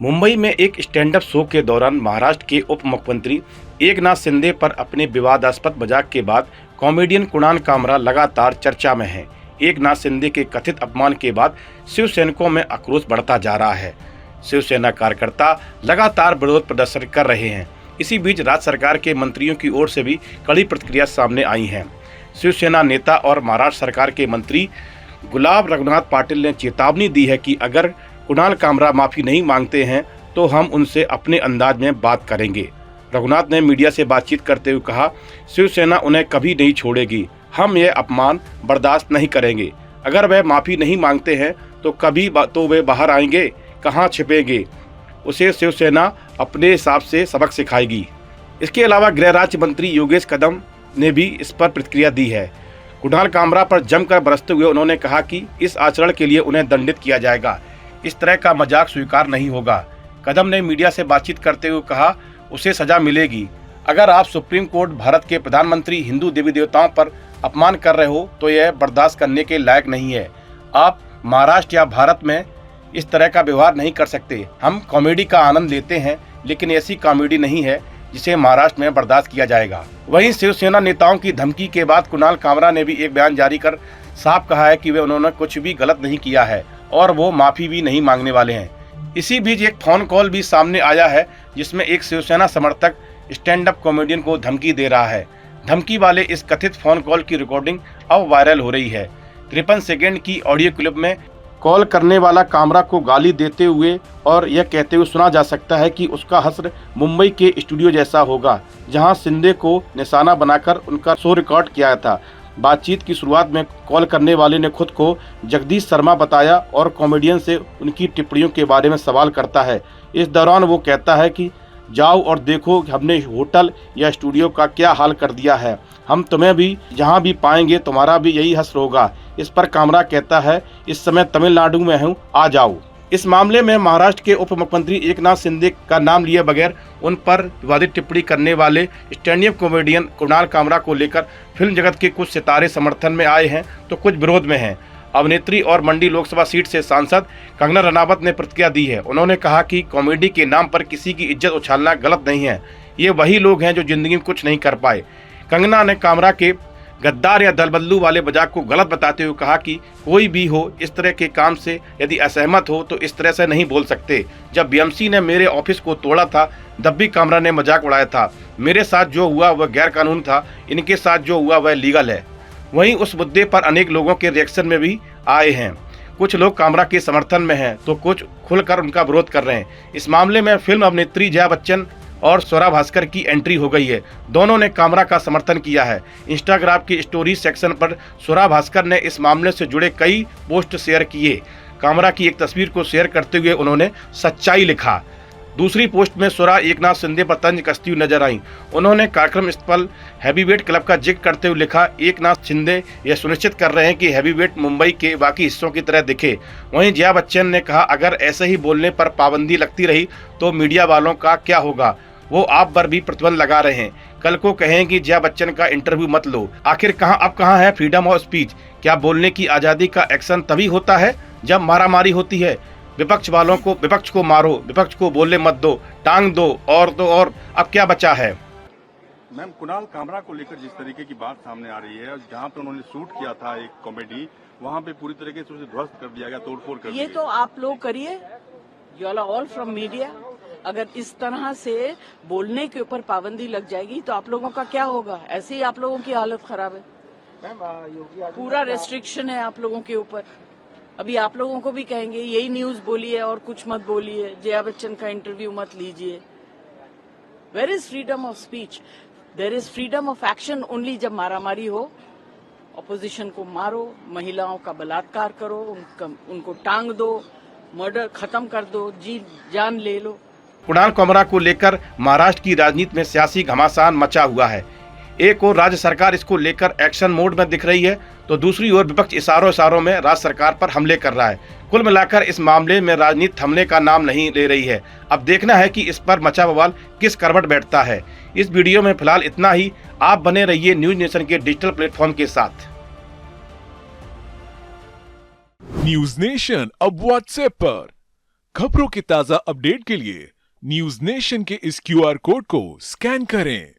मुंबई में एक stand up show के दौरान महाराष्ट्र के उप मुख्यमंत्री एकनाथ शिंदे पर अपने विवादास्पद मजाक के बाद कॉमेडियन कुणाल कामरा लगातार चर्चा में हैं। एकनाथ शिंदे के कथित अपमान के बाद शिवसैनिकों में आक्रोश बढ़ता जा रहा है। शिवसेना कार्यकर्ता लगातार विरोध प्रदर्शन कर रहे हैं। इसी बीच राज्य सरकार के मंत्रियों की ओर से भी कड़ी प्रतिक्रिया सामने आई है। शिवसेना नेता और महाराष्ट्र सरकार के मंत्री गुलाब रघुनाथ पाटिल ने चेतावनी दी है कि अगर कुणाल कामरा माफी नहीं मांगते हैं तो हम उनसे अपने अंदाज में बात करेंगे। रघुनाथ ने मीडिया से बातचीत करते हुए कहा, शिवसेना उन्हें कभी नहीं छोड़ेगी। हम यह अपमान बर्दाश्त नहीं करेंगे। अगर वह माफी नहीं मांगते हैं तो कभी तो वे बाहर आएंगे, कहाँ छिपेंगे। उसे शिवसेना अपने हिसाब से सबक सिखाएगी। इसके अलावा गृह राज्य मंत्री योगेश कदम ने भी इस पर प्रतिक्रिया दी है। कुणाल कामरा पर जमकर बरसते हुए उन्होंने कहा कि इस आचरण के लिए उन्हें दंडित किया जाएगा। इस तरह का मजाक स्वीकार नहीं होगा। कदम ने मीडिया से बातचीत करते हुए कहा, उसे सजा मिलेगी। अगर आप सुप्रीम कोर्ट भारत के प्रधानमंत्री हिंदू देवी देवताओं पर अपमान कर रहे हो तो यह बर्दाश्त करने के लायक नहीं है। आप महाराष्ट्र या भारत में इस तरह का व्यवहार नहीं कर सकते। हम कॉमेडी का आनंद लेते हैं, लेकिन ऐसी कॉमेडी नहीं है जिसे महाराष्ट्र में बर्दाश्त किया जाएगा। वहीं शिवसेना नेताओं की धमकी के बाद कुणाल कामरा ने भी एक बयान जारी कर साफ कहा है कि उन्होंने कुछ भी गलत नहीं किया है और वो माफी भी नहीं मांगने वाले हैं। इसी बीच एक फोन कॉल भी सामने आया है जिसमें एक शिवसेना समर्थक स्टैंड अप कॉमेडियन को धमकी दे रहा है। धमकी वाले इस कथित फोन कॉल की रिकॉर्डिंग अब वायरल हो रही है। 53 सेकंड की ऑडियो क्लिप में कॉल करने वाला कामरा को गाली देते हुए और यह कहते हुए सुना जा सकता है कि उसका हश्र मुंबई के स्टूडियो जैसा होगा, जहां शिंदे को निशाना बनाकर उनका शो रिकॉर्ड किया था। बातचीत की शुरुआत में कॉल करने वाले ने खुद को जगदीश शर्मा बताया और कॉमेडियन से उनकी टिप्पणियों के बारे में सवाल करता है। इस दौरान वो कहता है कि जाओ और देखो हमने होटल या स्टूडियो का क्या हाल कर दिया है। हम तुम्हें भी जहां भी पाएंगे तुम्हारा भी यही हश्र होगा। इस पर कामरा कहता है, इस समय तमिलनाडु में हूं, आ जाओ। इस मामले में महाराष्ट्र के उप मुख्यमंत्री एकनाथ शिंदे का नाम लिए बगैर उन पर विवादित टिप्पणी करने वाले stand up comedian Kunal Kamra को लेकर फिल्म जगत के कुछ सितारे समर्थन में आए हैं तो कुछ विरोध में हैं। अभिनेत्री और मंडी लोकसभा सीट से सांसद कंगना रनावत ने प्रतिक्रिया दी है। उन्होंने कहा कि कॉमेडी के नाम पर किसी की इज्जत उछालना गलत नहीं है। ये वही लोग हैं जो जिंदगी में कुछ नहीं कर पाए। कंगना ने कामरा के गद्दार या दल बदलू वाले मजाक को गलत बताते हुए कहा कि कोई भी हो इस तरह के काम से यदि असहमत हो तो इस तरह से नहीं बोल सकते। जब बीएमसी ने मेरे ऑफिस को तोड़ा था तब भी कामरा ने मजाक उड़ाया था। मेरे साथ जो हुआ वह गैर कानून था, इनके साथ जो हुआ वह लीगल है। वहीं उस मुद्दे पर अनेक लोगों के रिएक्शन में भी आए हैं। कुछ लोग कामरा के समर्थन में हैं तो कुछ खुलकर उनका विरोध कर रहे हैं। इस मामले में फिल्म अभिनेत्री जया बच्चन और स्वरा भास्कर की एंट्री हो गई है। दोनों ने कामरा का समर्थन किया है। इंस्टाग्राम के स्टोरी सेक्शन पर स्वरा भास्कर ने इस मामले से जुड़े कई पोस्ट शेयर किए। कामरा की एक तस्वीर को शेयर करते हुए उन्होंने सच्चाई लिखा। दूसरी पोस्ट में स्वरा एकनाथ शिंदे पर तंज कसती हुई नजर आई। उन्होंने कार्यक्रम स्थल हैवीवेट क्लब का जिक्र करते हुए लिखा, एकनाथ शिंदे यह सुनिश्चित कर रहे हैं कि हैवीवेट मुंबई के बाकी हिस्सों की तरह दिखे। वहीं जया बच्चन ने कहा, अगर ऐसे ही बोलने पर पाबंदी लगती रही तो मीडिया वालों का क्या होगा। वो आप पर भी प्रतिबंध लगा रहे हैं। कल को कहें कि जया बच्चन का इंटरव्यू मत लो। आखिर कहाँ है फ्रीडम ऑफ स्पीच। क्या बोलने की आज़ादी का एक्शन तभी होता है जब मारामारी होती है। विपक्ष वालों को विपक्ष को मारो, विपक्ष को बोलने मत दो, टांग दो और अब क्या बचा है। मैम, कुणाल कामरा को लेकर जिस तरीके की बात सामने आ रही है, जहां पे उन्होंने शूट किया था एक कॉमेडी, वहां पे पूरी तरीके से उसे ध्वस्त कर दिया गया, तोड़फोड़ कर दिया। ये तो आप लोग करिए, you are all from media. अगर इस तरह से बोलने के ऊपर पाबंदी लग जाएगी तो आप लोगों का क्या होगा। ऐसे ही आप लोगों की हालत खराब है। पूरा रेस्ट्रिक्शन है आप लोगों के ऊपर। अभी आप लोगों को भी कहेंगे यही न्यूज बोलिए और कुछ मत बोलिए, जया बच्चन का इंटरव्यू मत लीजिए। Where is freedom of speech. There is freedom of action only जब मारामारी हो। ऑपोजिशन को मारो, महिलाओं का बलात्कार करो, उनको टांग दो, मर्डर खत्म कर दो, जी जान ले लो। कुणाल कामरा को लेकर महाराष्ट्र की राजनीति में सियासी घमासान मचा हुआ है। एक ओर राज्य सरकार इसको लेकर एक्शन मोड में दिख रही है तो दूसरी ओर विपक्ष इशारों में राज्य सरकार पर हमले कर रहा है। कुल मिलाकर इस मामले में राजनीति थमने का नाम नहीं ले रही है। अब देखना है कि इस पर मचा बवाल किस करवट बैठता है। इस वीडियो में फिलहाल इतना ही। आप बने रहिए न्यूज नेशन के डिजिटल प्लेटफॉर्म के साथ। न्यूज नेशन अब व्हाट्सएप पर खबरों के ताजा अपडेट के लिए न्यूज नेशन के इस QR कोड को स्कैन करें